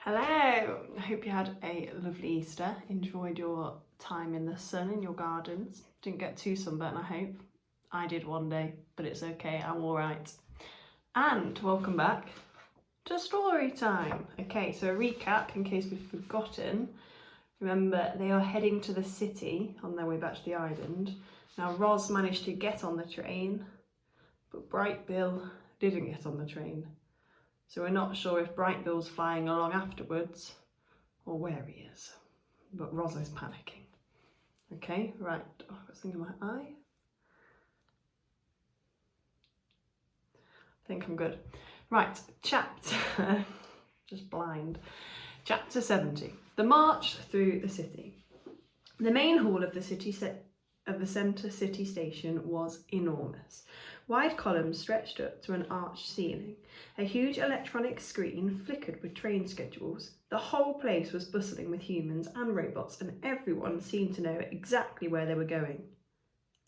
Hello! I hope you had a lovely Easter, enjoyed your time in the sun in your gardens. Didn't get too sunburnt, I hope. I did one day, but it's okay, I'm alright. And welcome back to story time. Okay, so a recap in case we've forgotten. Remember, they are heading to the city on their way back to the island. Now, Roz managed to get on the train, but Bright Bill didn't get on the train. So we're not sure if Bright Bill's flying along afterwards or where he is. But Roz is panicking. Okay, right. Oh, I've got something in my eye. I think I'm good. Right, chapter, just blind. Chapter 70, the march through the city. The main hall of the centre city station was enormous. Wide columns stretched up to an arched ceiling. A huge electronic screen flickered with train schedules. The whole place was bustling with humans and robots, and everyone seemed to know exactly where they were going.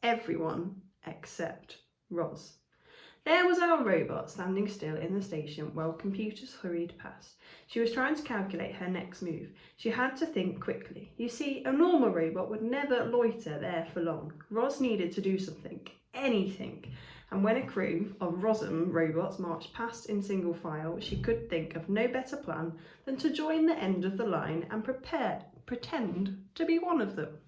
Everyone except Roz. There was our robot standing still in the station while computers hurried past. She was trying to calculate her next move. She had to think quickly. You see, a normal robot would never loiter there for long. Roz needed to do something, anything. And when a crew of Rosum robots marched past in single file, she could think of no better plan than to join the end of the line and pretend to be one of them.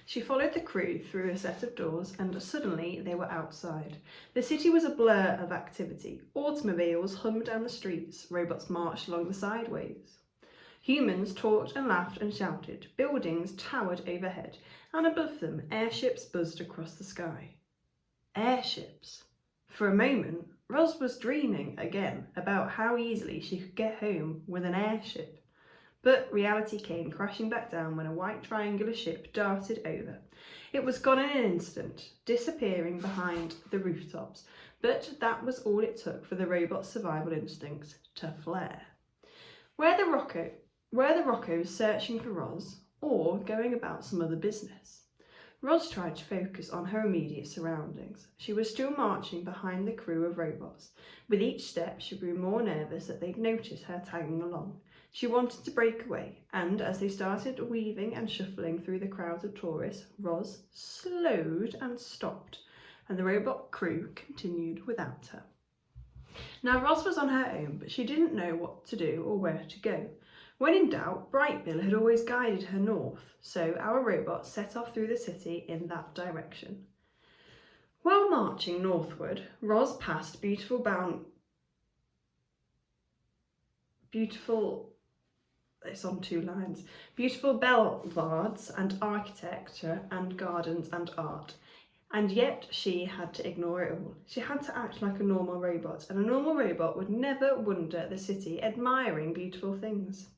She followed the crew through a set of doors, and suddenly they were outside. The city was a blur of activity. Automobiles hummed down the streets, robots marched along the sideways. Humans talked and laughed and shouted. Buildings towered overhead, and above them airships buzzed across the sky. Airships. For a moment, Roz was dreaming again about how easily she could get home with an airship. But reality came crashing back down when a white triangular ship darted over. It was gone in an instant, disappearing behind the rooftops, but that was all it took for the robot's survival instincts to flare. Were the Roccos searching for Roz, or going about some other business? Roz tried to focus on her immediate surroundings. She was still marching behind the crew of robots. With each step, she grew more nervous that they'd notice her tagging along. She wanted to break away, and as they started weaving and shuffling through the crowds of tourists, Roz slowed and stopped, and the robot crew continued without her. Now, Roz was on her own, but she didn't know what to do or where to go. When in doubt, Bright Bill had always guided her north, so our robot set off through the city in that direction. While marching northward, Roz passed beautiful boulevards and architecture and gardens and art. And yet she had to ignore it all. She had to act like a normal robot, and a normal robot would never wander the city admiring beautiful things.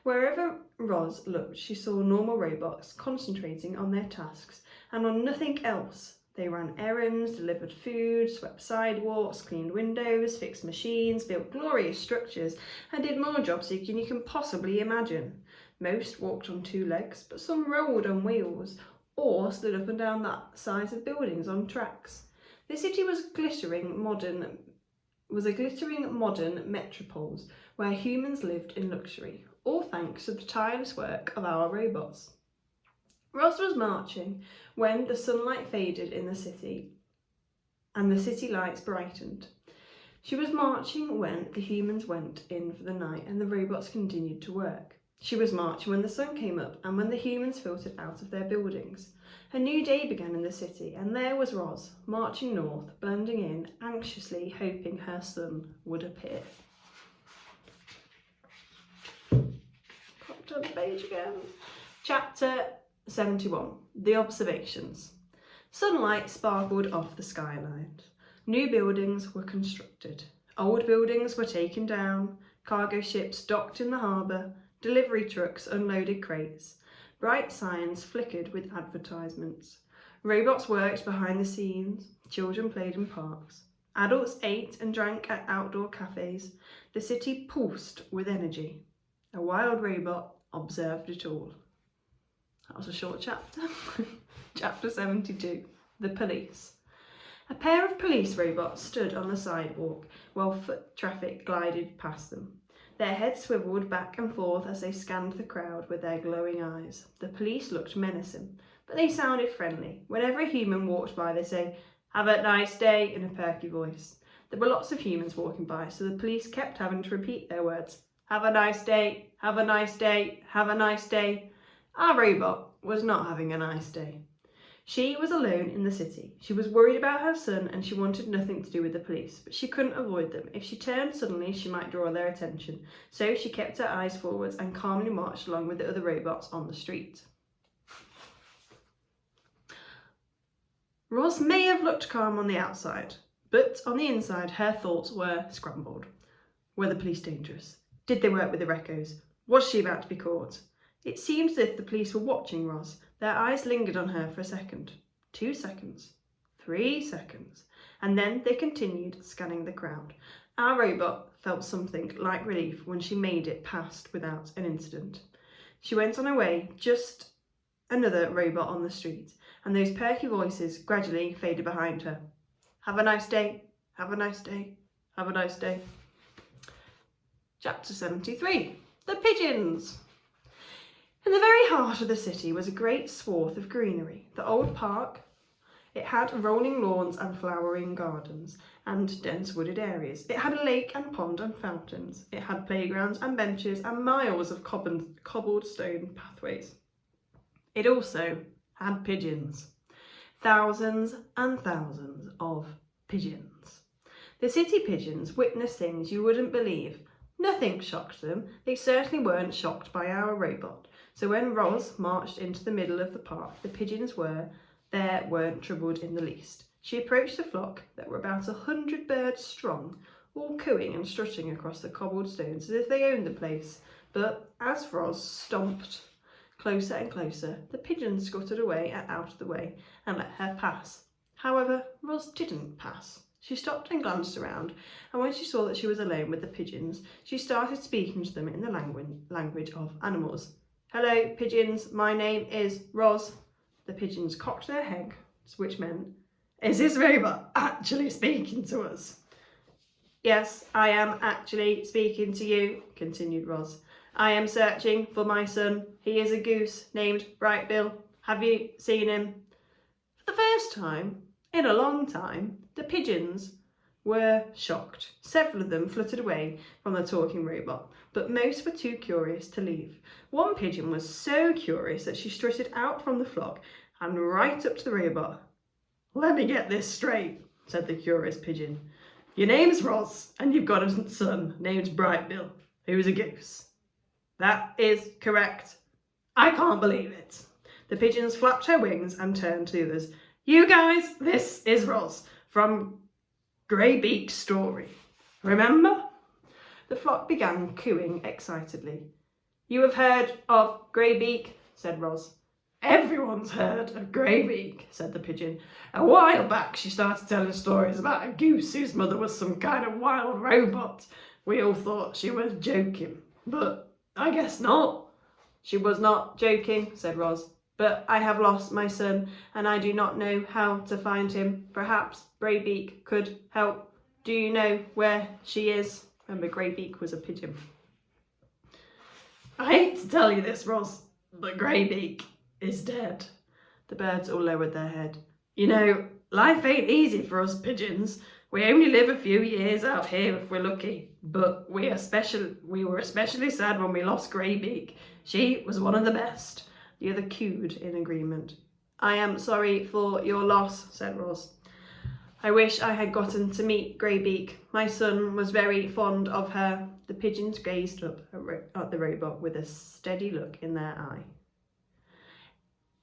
Wherever Roz looked, she saw normal robots concentrating on their tasks and on nothing else. They ran errands, delivered food, swept sidewalks, cleaned windows, fixed machines, built glorious structures, and did more jobs than you can possibly imagine. Most walked on two legs, but some rolled on wheels or slid up and down the sides of buildings on tracks. The city was a glittering modern metropole where humans lived in luxury, all thanks to the tireless work of our robots. Roz was marching when the sunlight faded in the city and the city lights brightened. She was marching when the humans went in for the night and the robots continued to work. She was marching when the sun came up and when the humans filtered out of their buildings. A new day began in the city, and there was Roz, marching north, blending in, anxiously hoping her son would appear. Pop to the page again. Chapter 71, the observations. Sunlight sparkled off the skyline. New buildings were constructed. Old buildings were taken down. Cargo ships docked in the harbour. Delivery trucks unloaded crates. Bright signs flickered with advertisements. Robots worked behind the scenes. Children played in parks. Adults ate and drank at outdoor cafes. The city pulsed with energy. A wild robot observed it all. That was a short chapter. Chapter 72, the police. A pair of police robots stood on the sidewalk while foot traffic glided past them. Their heads swiveled back and forth as they scanned the crowd with their glowing eyes. The police looked menacing, but they sounded friendly. Whenever a human walked by, they say, "Have a nice day," in a perky voice. There were lots of humans walking by, so the police kept having to repeat their words. "Have a nice day, have a nice day, have a nice day." Our robot was not having a nice day. She was alone in the city. She was worried about her son and she wanted nothing to do with the police, but she couldn't avoid them. If she turned suddenly, she might draw their attention. So she kept her eyes forwards and calmly marched along with the other robots on the street. Roz may have looked calm on the outside, but on the inside her thoughts were scrambled. Were the police dangerous? Did they work with the Recos? Was she about to be caught? It seemed as if the police were watching Roz. Their eyes lingered on her for a second, 2 seconds, 3 seconds, and then they continued scanning the crowd. Our robot felt something like relief when she made it past without an incident. She went on her way, just another robot on the street, and those perky voices gradually faded behind her. "Have a nice day, have a nice day, have a nice day." Chapter 73. The Pigeons. In the very heart of the city was a great swath of greenery. The old park. It had rolling lawns and flowering gardens and dense wooded areas. It had a lake and pond and fountains. It had playgrounds and benches and miles of cobbled stone pathways. It also had pigeons. Thousands and thousands of pigeons. The city pigeons witnessed things you wouldn't believe. Nothing shocked them. They certainly weren't shocked by our robot. So when Roz marched into the middle of the park, the pigeons weren't troubled in the least. She approached the flock that were about 100 birds strong, all cooing and strutting across the cobbled stones as if they owned the place. But as Roz stomped closer and closer, the pigeons scuttled away and out of the way and let her pass. However, Roz didn't pass. She stopped and glanced around, and when she saw that she was alone with the pigeons, she started speaking to them in the language of animals. "Hello, pigeons, my name is Roz." The pigeons cocked their heads, which meant, "Is this robot actually speaking to us?" "Yes, I am actually speaking to you," continued Roz. "I am searching for my son. He is a goose named Brightbill. Have you seen him?" For the first time in a long time, the pigeons were shocked. Several of them fluttered away from the talking robot, but most were too curious to leave. One pigeon was so curious that she strutted out from the flock and right up to the robot. "Let me get this straight," said the curious pigeon. "Your name's Roz, and you've got a son named Brightbill, who's a goose." "That is correct." "I can't believe it." The pigeons flapped her wings and turned to the others. "You guys, this is Roz from Greybeak's story. Remember?" The flock began cooing excitedly. "You have heard of Greybeak," said Roz. "Everyone's heard of Greybeak," said the pigeon. "A while back she started telling stories about a goose whose mother was some kind of wild robot. We all thought she was joking, but I guess not." "She was not joking," said Roz. "But I have lost my son, and I do not know how to find him. Perhaps Greybeak could help. Do you know where she is?" Remember, Greybeak was a pigeon. "I hate to tell you this, Roz, but Greybeak is dead." The birds all lowered their head. "You know, life ain't easy for us pigeons. We only live a few years out here if we're lucky. But we were especially sad when we lost Greybeak. She was one of the best." The other cooed in agreement. "I am sorry for your loss," said Roz. "I wish I had gotten to meet Greybeak. My son was very fond of her." The pigeons gazed up at the robot with a steady look in their eye.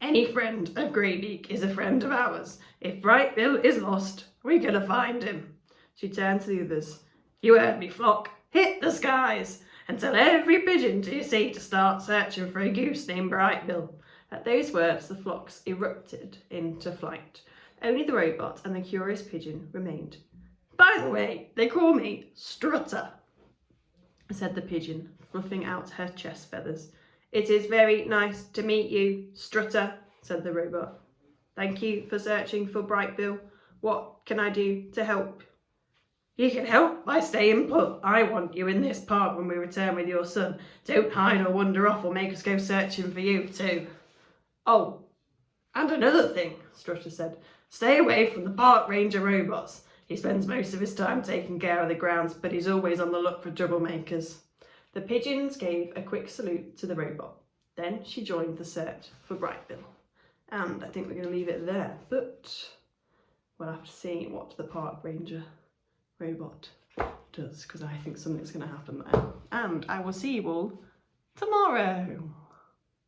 "Any friend of Greybeak is a friend of ours. If Brightbill is lost, we're going to find him." She turned to the others. "You heard me, flock. Hit the skies and tell every pigeon you see to start searching for a goose named Brightbill." At those words, the flocks erupted into flight. Only the robot and the curious pigeon remained. "By the way, they call me Strutter," said the pigeon, fluffing out her chest feathers. "It is very nice to meet you, Strutter," said the robot. "Thank you for searching for Brightbill. What can I do to help?" You can help by staying put. I want you in this park when we return with your son. Don't hide or wander off or make us go searching for you too. Oh, and another thing, Strutter said. Stay away from the park ranger robots. He spends most of his time taking care of the grounds, but he's always on the look for troublemakers. The pigeons gave a quick salute to the robot. Then she joined the search for Brightville. And I think we're going to leave it there, but we'll have to see what the park ranger robot does, because I think something's going to happen there. And I will see you all tomorrow.